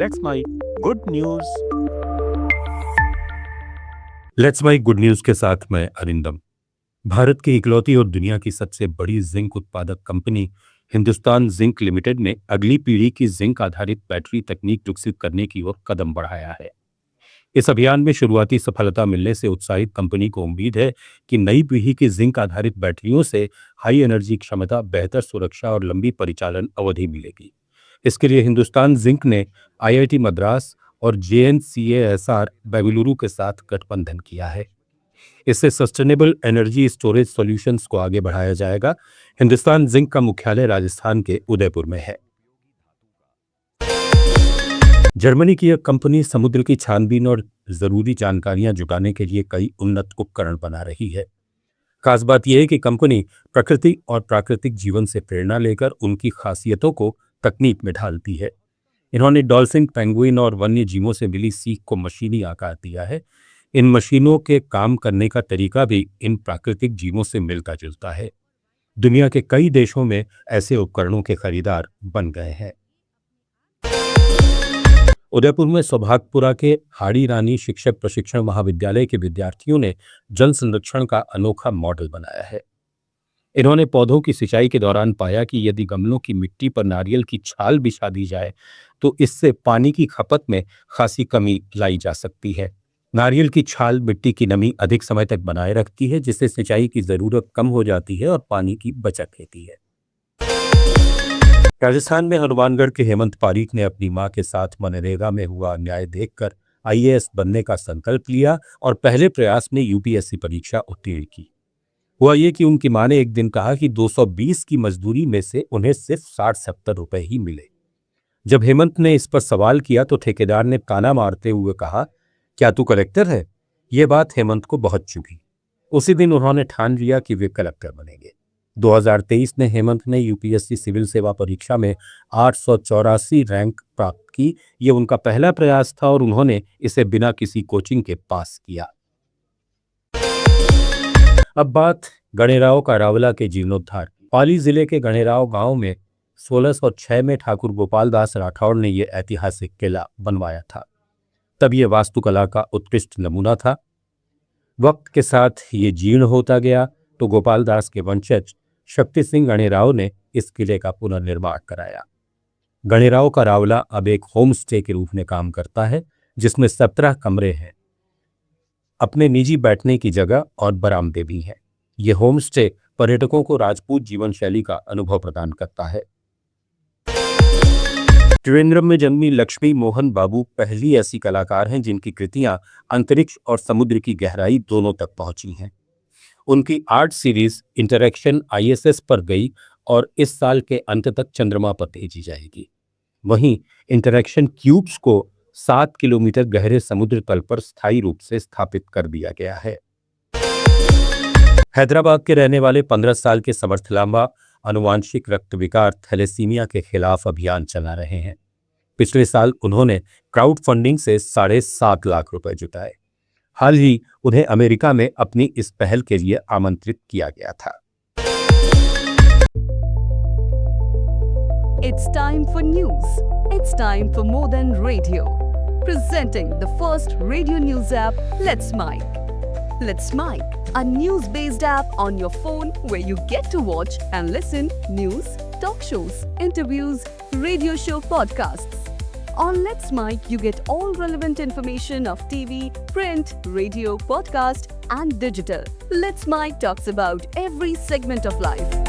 Let's my good news. Let's my good news के साथ मैं अरिंदम। भारत की इकलौती और दुनिया की सबसे बड़ी जिंक उत्पादक कंपनी हिंदुस्तान जिंक लिमिटेड ने अगली पीढ़ी की जिंक आधारित बैटरी तकनीक विकसित करने की ओर कदम बढ़ाया है। इस अभियान में शुरुआती सफलता मिलने से उत्साहित कंपनी को उम्मीद है कि नई पीढ़ी की जिंक आधारित बैटरियों से हाई एनर्जी क्षमता, बेहतर सुरक्षा और लंबी परिचालन अवधि मिलेगी। इसके लिए हिंदुस्तान जिंक ने आईआईटी मद्रास और जेएनसीएएसआर बेंगलुरु के साथ गठबंधन किया है। इससे सस्टेनेबल एनर्जी स्टोरेज सॉल्यूशंस को आगे बढ़ाया जाएगा। हिंदुस्तान जिंक का मुख्यालय राजस्थान के उदयपुर में है। जर्मनी की एक कंपनी समुद्र की छानबीन और जरूरी जानकारियां जुटाने के लिए कई उन्नत उपकरण बना रही है। खास बात यह है कि कंपनी प्रकृति और प्राकृतिक जीवन से प्रेरणा लेकर उनकी खासियतों को तकनीक में ढालती है। इन्होंने डॉल्फिन, पेंगुइन और वन्य जीवों से मिली सीख को मशीनी आकार दिया है। इन मशीनों के काम करने का तरीका भी इन प्राकृतिक जीवों से मिलता जुलता है। दुनिया के कई देशों में ऐसे उपकरणों के खरीदार बन गए हैं। उदयपुर में सौभागपुरा के हाड़ी रानी शिक्षक प्रशिक्षण महाविद्यालय के विद्यार्थियों ने जल संरक्षण का अनोखा मॉडल बनाया है। इन्होंने पौधों की सिंचाई के दौरान पाया कि यदि गमलों की मिट्टी पर नारियल की छाल बिछा दी जाए तो इससे पानी की खपत में खासी कमी लाई जा सकती है। नारियल की छाल मिट्टी की नमी अधिक समय तक बनाए रखती है, जिससे सिंचाई की जरूरत कम हो जाती है और पानी की बचत होती है। राजस्थान में हनुमानगढ़ के हेमंत पारीक ने अपनी मां के साथ मनरेगा में हुआ अन्याय देखकर आईएएस बनने का संकल्प लिया और पहले प्रयास में यूपीएससी परीक्षा उत्तीर्ण की। हुआ ये कि उनकी मां ने एक दिन कहा कि 220 की मजदूरी में से उन्हें सिर्फ 60-70 रुपए ही मिले। जब हेमंत ने इस पर सवाल किया तो ठेकेदार ने ताना मारते हुए कहा, क्या तू कलेक्टर है? ये बात हेमंत को बहुत चुभी। उसी दिन उन्होंने ठान लिया कि वे कलेक्टर बनेंगे। 2023 में हेमंत ने यूपीएससी सिविल सेवा परीक्षा में 884 रैंक प्राप्त की। ये उनका पहला प्रयास था और उन्होंने इसे बिना किसी कोचिंग के पास किया। अब बात गणेराव का रावला के जीर्णोद्धार। पाली जिले के गणेराव गांव में 1606 में ठाकुर गोपाल दास राठौड़ ने यह ऐतिहासिक किला बनवाया था। तब यह वास्तुकला का उत्कृष्ट नमूना था। वक्त के साथ ये जीर्ण होता गया तो गोपाल दास के वंशज शक्ति सिंह गणेराव ने इस किले का पुनर्निर्माण कराया। गणेराव का रावला अब एक होम स्टे के रूप में काम करता है, जिसमें 17 कमरे हैं, अपने निजी बैठने की जगह और बरामदे भी हैं। ये होम स्टे पर्यटकों को राजपूत जीवन शैली का अनुभव प्रदान करता है। त्रिवेंद्रम में जन्मी लक्ष्मी मोहन बाबू पहली ऐसी कलाकार हैं जिनकी कृतियां अंतरिक्ष और समुद्र की गहराई दोनों तक पहुंची हैं। उनकी आर्ट सीरीज इंटरैक्शन आईएसएस पर गई और इस साल के अंत तक चंद्रमा पर भेजी जाएगी। वहीं इंटरैक्शन क्यूब्स को 7 किलोमीटर गहरे समुद्र तल पर स्थायी रूप से स्थापित कर दिया गया है। हैदराबाद के रहने वाले 15 साल के समर्थ लांबा आनुवांशिक रक्त विकार थैलेसीमिया के खिलाफ अभियान चला रहे हैं। पिछले साल उन्होंने क्राउड फंडिंग से 7.5 लाख रुपए जुटाए। हाल ही उन्हें अमेरिका में अपनी इस पहल के लिए आमंत्रित किया गया था। It's time for news. It's time for more than radio. Presenting the first radio news app, Let's Mike. Let's Mike, a news-based app on your phone where you get to watch and listen news, talk shows, interviews, radio show podcasts. On Let's Mike, you get all relevant information of TV, print, radio, podcast, and digital. Let's Mike talks about every segment of life.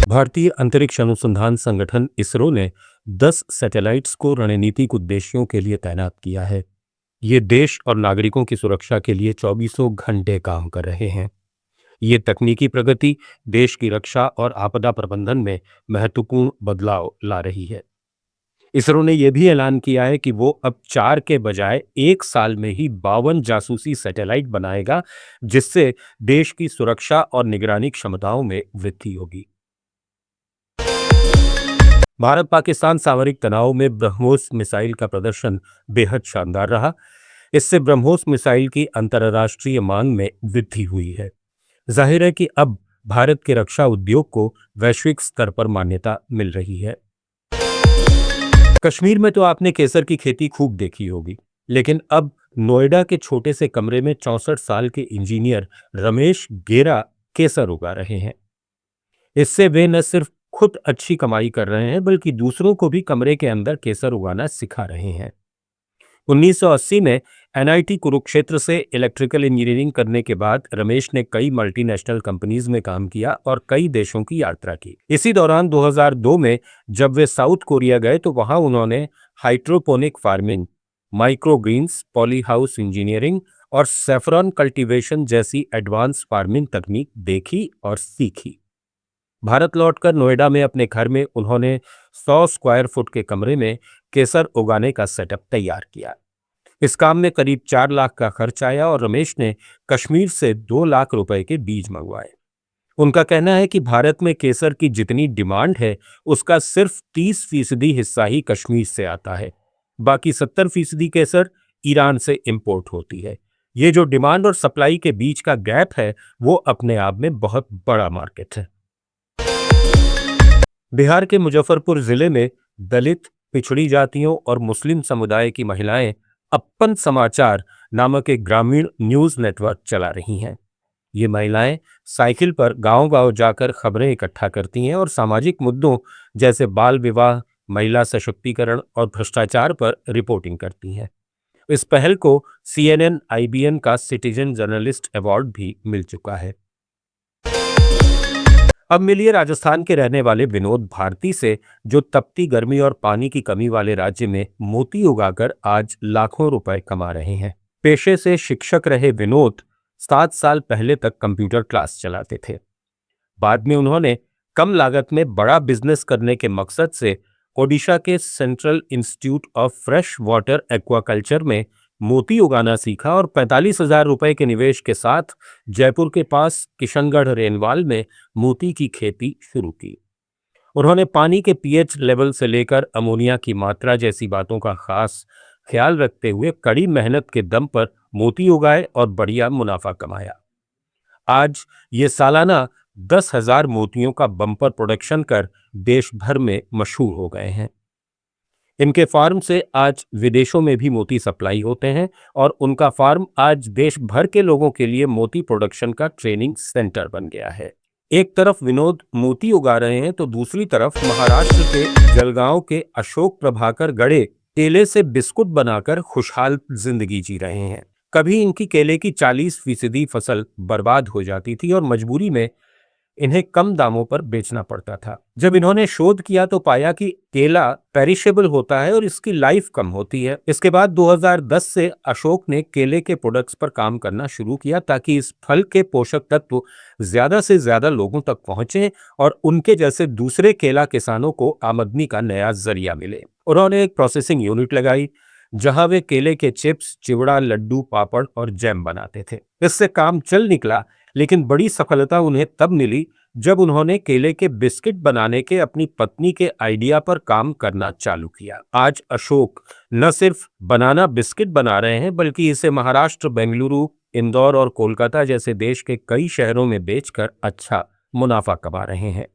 भारतीय अंतरिक्ष अनुसंधान संगठन इसरो ने 10 satellites को रणनीतिक उद्देश्यों के लिए तैनात किया है। ये देश और नागरिकों की सुरक्षा के लिए 24 घंटे काम कर रहे हैं। ये तकनीकी प्रगति देश की रक्षा और आपदा प्रबंधन में महत्वपूर्ण बदलाव ला रही है। इसरो ने यह भी ऐलान किया है कि वो अब 4 के बजाय 1 साल में ही 52 जासूसी सैटेलाइट बनाएगा, जिससे देश की सुरक्षा और निगरानी क्षमताओं में वृद्धि होगी। भारत पाकिस्तान सामरिक तनाव में ब्रह्मोस मिसाइल का प्रदर्शन बेहद शानदार रहा। इससे ब्रह्मोस मिसाइल की अंतर्राष्ट्रीय मांग में वृद्धि हुई है। जाहिर है कि अब भारत के रक्षा उद्योग को वैश्विक स्तर पर मान्यता मिल रही है। कश्मीर में तो आपने केसर की खेती खूब देखी होगी, लेकिन अब नोएडा के छोटे से कमरे में 64 साल के इंजीनियर रमेश गेरा केसर उगा रहे हैं। इससे वे न सिर्फ खुद अच्छी कमाई कर रहे हैं, बल्कि दूसरों को भी कमरे के अंदर केसर उगाना सिखा रहे हैं। 1980 में एनआईटी कुरुक्षेत्र से इलेक्ट्रिकल इंजीनियरिंग करने के बाद रमेश ने कई मल्टीनेशनल कंपनीज में काम किया और कई देशों की यात्रा की। इसी दौरान 2002 में जब वे साउथ कोरिया गए तो वहां उन्होंने hydroponic farming, microgreens, poly house engineering और सेफ्रॉन कल्टीवेशन जैसी एडवांस फार्मिंग तकनीक देखी और सीखी। भारत लौटकर नोएडा में अपने घर में उन्होंने 100 स्क्वायर फुट के कमरे में केसर उगाने का सेटअप तैयार किया। इस काम में करीब 4 लाख का खर्च आया और रमेश ने कश्मीर से 2 लाख रुपए के बीज मंगवाए। उनका कहना है कि भारत में केसर की जितनी डिमांड है, उसका सिर्फ 30% हिस्सा ही कश्मीर से आता है। बाकी 70% केसर ईरान से इंपोर्ट होती है। ये जो डिमांड और सप्लाई के बीच का गैप है, वो अपने आप में बहुत बड़ा मार्केट है। बिहार के मुजफ्फरपुर जिले में दलित, पिछड़ी जातियों और मुस्लिम समुदाय की महिलाएं अपन समाचार नामक एक ग्रामीण न्यूज नेटवर्क चला रही हैं। ये महिलाएं साइकिल पर गांव-गांव जाकर खबरें इकट्ठा करती हैं और सामाजिक मुद्दों जैसे बाल विवाह, महिला सशक्तिकरण और भ्रष्टाचार पर रिपोर्टिंग करती हैं। इस पहल को CNN IBN का सिटीजन जर्नलिस्ट अवार्ड भी मिल चुका है। अब मिलिए राजस्थान के रहने वाले विनोद भारती से, जो तपती गर्मी और पानी की कमी वाले राज्य में मोती उगाकर आज लाखों रुपए कमा रहे हैं। पेशे से शिक्षक रहे विनोद 7 साल पहले तक कंप्यूटर क्लास चलाते थे। बाद में उन्होंने कम लागत में बड़ा बिजनेस करने के मकसद से ओडिशा के central institute of fresh water aquaculture में मोती उगाना सीखा और 45,000 रुपए के निवेश के साथ जयपुर के पास किशनगढ़ रेनवाल में मोती की खेती शुरू की। उन्होंने पानी के पीएच लेवल से लेकर अमोनिया की मात्रा जैसी बातों का खास ख्याल रखते हुए कड़ी मेहनत के दम पर मोती उगाए और बढ़िया मुनाफा कमाया। आज ये सालाना 10,000 मोतियों का बम्पर प्रोडक्शन कर देश भर में मशहूर हो गए हैं। इनके फार्म से आज विदेशों में भी मोती सप्लाई होते हैं और उनका फार्म आज देश भर के लोगों के लिए मोती प्रोडक्शन का ट्रेनिंग सेंटर बन गया है। एक तरफ विनोद मोती उगा रहे हैं तो दूसरी तरफ महाराष्ट्र के जलगांव के अशोक प्रभाकर गड़े केले से बिस्कुट बनाकर खुशहाल जिंदगी जी रहे हैं। कभी इनकी केले की 40% फसल बर्बाद हो जाती थी और मजबूरी में इन्हें कम दामों पर बेचना पड़ता था। जब इन्होंने शोध किया तो पाया कि केला पेरिशेबल होता है और इसकी लाइफ कम होती है। इसके बाद 2010 से अशोक ने केले के प्रोडक्ट्स पर काम करना शुरू किया ताकि इस फल के पोषक तत्व ज्यादा से ज्यादा लोगों तक पहुंचे और उनके जैसे दूसरे केला किसानों को आमदनी का नया जरिया मिले। उन्होंने एक प्रोसेसिंग यूनिट लगाई जहां वे केले के चिप्स, चिवड़ा, लड्डू, पापड़ और जैम बनाते थे। इससे काम चल निकला, लेकिन बड़ी सफलता उन्हें तब मिली जब उन्होंने केले के बिस्किट बनाने के अपनी पत्नी के आइडिया पर काम करना चालू किया। आज अशोक न सिर्फ बनाना बिस्किट बना रहे हैं, बल्कि इसे महाराष्ट्र, बेंगलुरु, इंदौर और कोलकाता जैसे देश के कई शहरों में बेचकर अच्छा मुनाफा कमा रहे हैं।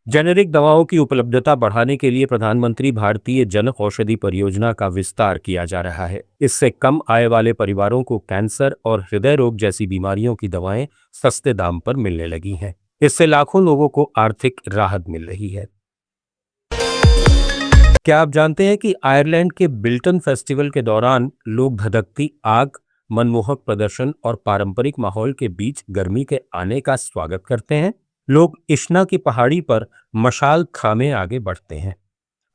जेनेरिक दवाओं की उपलब्धता बढ़ाने के लिए प्रधानमंत्री भारतीय जन औषधि परियोजना का विस्तार किया जा रहा है। इससे कम आय वाले परिवारों को कैंसर और हृदय रोग जैसी बीमारियों की दवाएं सस्ते दाम पर मिलने लगी हैं। इससे लाखों लोगों को आर्थिक राहत मिल रही है। क्या आप जानते हैं कि आयरलैंड के बिल्टन फेस्टिवल के दौरान लोग धधकती आग, मनमोहक प्रदर्शन और पारंपरिक माहौल के बीच गर्मी के आने का स्वागत करते हैं? लोग इश्ना की पहाड़ी पर मशाल थामे आगे बढ़ते हैं।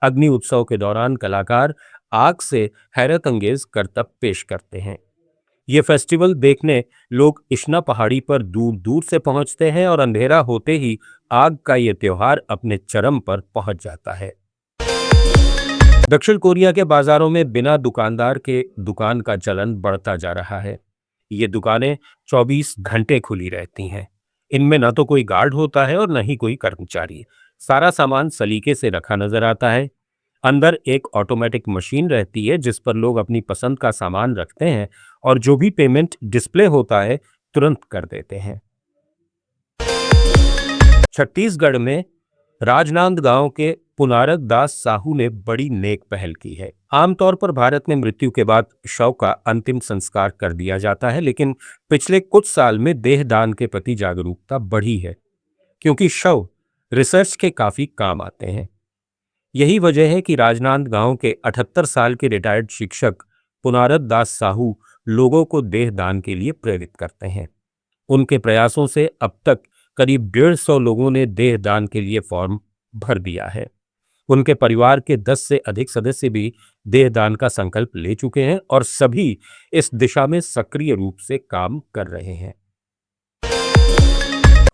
अग्नि उत्सव के दौरान कलाकार आग से हैरत अंगेज करतब पेश करते हैं। ये फेस्टिवल देखने लोग इश्ना पहाड़ी पर दूर दूर से पहुंचते हैं और अंधेरा होते ही आग का ये त्योहार अपने चरम पर पहुंच जाता है। दक्षिण कोरिया के बाजारों में बिना दुकानदार के दुकान का चलन बढ़ता जा रहा है। ये दुकानें 24 घंटे खुली रहती हैं। इनमें न तो कोई गार्ड होता है और न ही कोई कर्मचारी। सारा सामान सलीके से रखा नजर आता है। अंदर एक ऑटोमेटिक मशीन रहती है जिस पर लोग अपनी पसंद का सामान रखते हैं और जो भी पेमेंट डिस्प्ले होता है तुरंत कर देते हैं। छत्तीसगढ़ में राजनांदगांव के पुनारक दास साहू ने बड़ी नेक पहल की है। आमतौर पर भारत में मृत्यु के बाद शव का अंतिम संस्कार कर दिया जाता है, लेकिन पिछले कुछ साल में देह दान के प्रति जागरूकता बढ़ी है, क्योंकि शव रिसर्च के काफी काम आते हैं। यही वजह है कि राजनांदगांव के 78 साल के रिटायर्ड शिक्षक पुनारक दास साहू लोगों को देह दान के लिए प्रेरित करते हैं। उनके प्रयासों से अब तक करीब 150 लोगों ने देह दान के लिए फॉर्म भर दिया है। उनके परिवार के 10 से अधिक सदस्य भी देह दान का संकल्प ले चुके हैं और सभी इस दिशा में सक्रिय रूप से काम कर रहे हैं।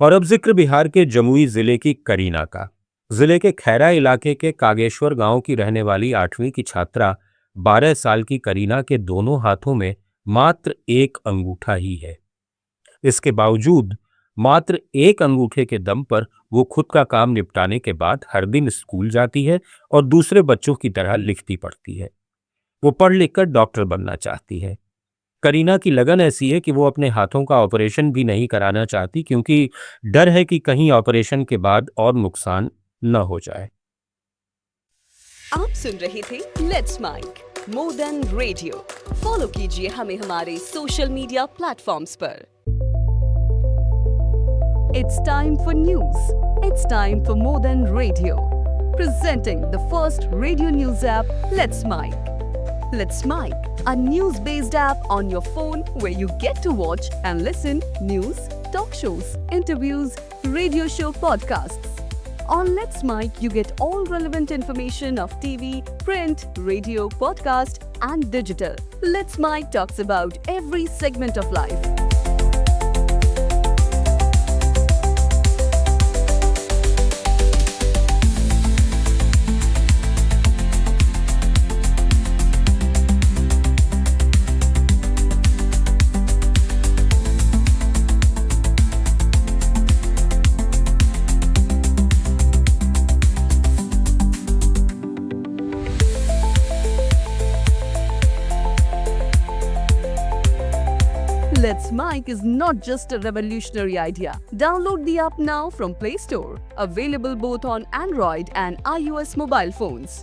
और अब जिक्र बिहार के जमुई जिले की करीना का। जिले के खैरा इलाके के कागेश्वर गांव की रहने वाली 8वीं की छात्रा 12 साल की करीना के दोनों हाथों में मात्र एक अंगूठा ही है। इसके बावजूद मात्र एक अंगूठे के दम पर वो खुद का काम निपटाने के बाद हर दिन स्कूल जाती है और दूसरे बच्चों की तरह लिखती पढ़ती है। वो पढ़ लिखकर डॉक्टर बनना चाहती है। करीना की लगन ऐसी है कि वो अपने हाथों का ऑपरेशन भी नहीं कराना चाहती, क्योंकि डर है कि कहीं ऑपरेशन के बाद और नुकसान न हो जाए। आप सुन रहे थे let's make more than radio. Follow कीजिए हमें हमारे सोशल मीडिया प्लेटफॉर्म्स पर। It's time for news. It's time for more than radio. Presenting the first radio news app, Let's Mike. Let's Mike, a news-based app on your phone where you get to watch and listen news, talk shows, interviews, radio show podcasts. On Let's Mike, you get all relevant information of TV, print, radio, podcast, and digital. Let's Mike talks about every segment of life. Let's Mike is not just a revolutionary idea. Download the app now from Play Store. Available both on Android and iOS mobile phones.